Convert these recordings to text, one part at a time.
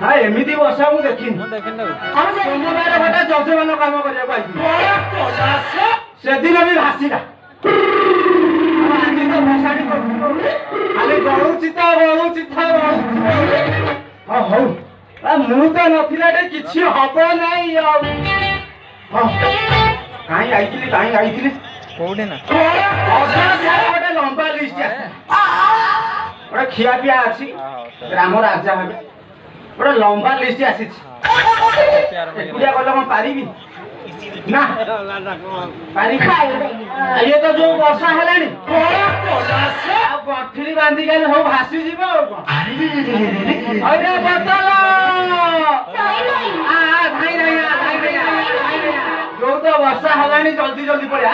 हाँ एमती वर्षा मुझे देखिन सोमवार गोटे जजमान कम करा से दिन भी भासीला आज तो भसाड़ी खाली गलुची तो गलुची हौ मु तो नथिला किछि हबो नाही कहीं आई कोडे ना गोटे लंबा लिस्ट गोटे खिया पिया अच्छी ग्राम राजा हे गोटे लंबा लिस्ट आसी एकुटिया गल कौन पारि ना पारि ये तो जो वर्षा है गठिली बांधी गले सब भासी जीव जो तो वर्षा है जल्दी जल्दी पड़े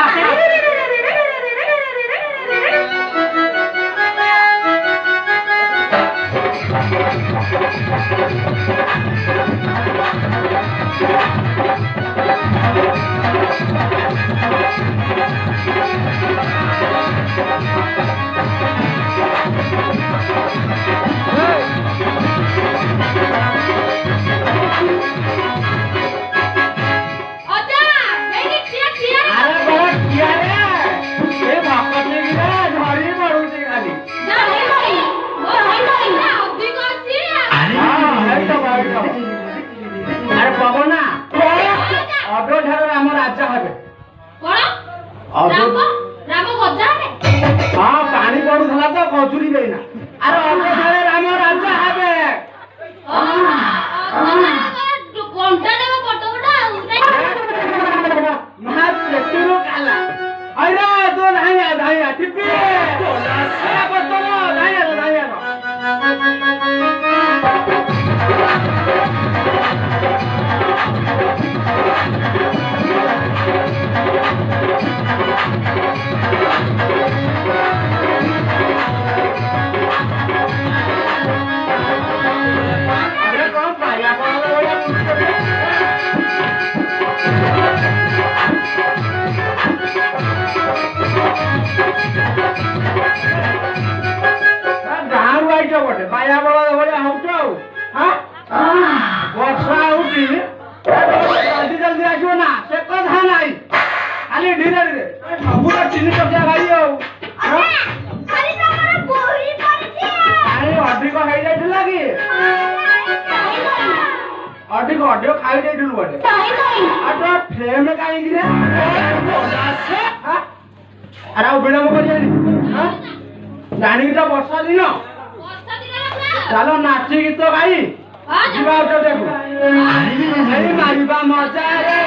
अरे पवना अडो ठार राम राजा हेबे हाँ पानी पड़ूला तो कचुरी देना अरे अडो ठार राम राजा हेबे अरे तो धाइया टिप्पी गाँव आई बोटे बाया बड़ा बड़े हूँ वर्षा होती जल्दी जल्दी आसो ना से कथा नाई खाली धीरे धीरे सब तीन टकिया भाई अधिक हो जाइला कि अधिक अधिक खाई जाइलु बोटे आ तो फ्रेम काई रे अरे विलम्ब कर जानी तो वर्षा दिन चलो नाची गीत गाई जीवा देखो मारिबा मजा रे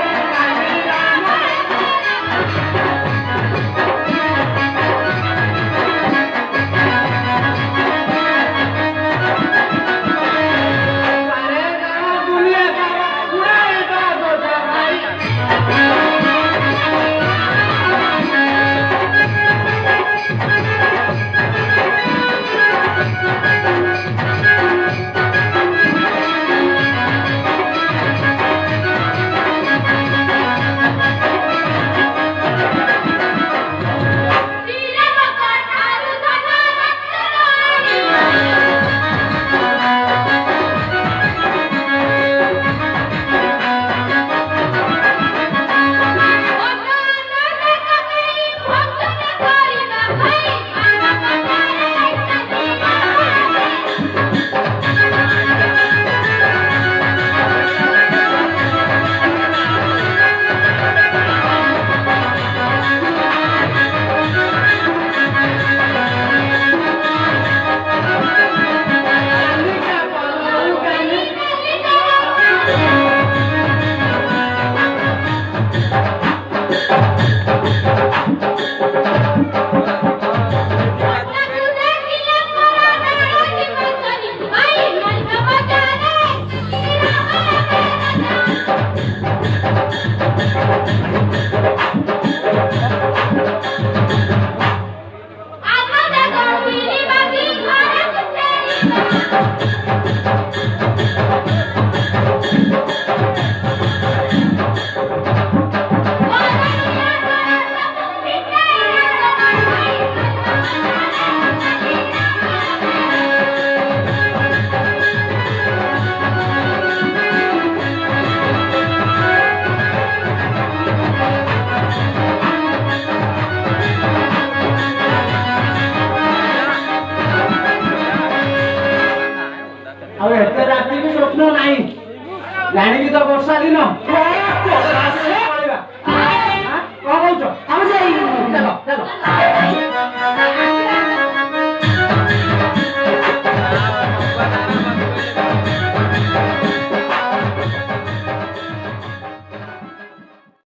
ବର୍ଷା ଦିନ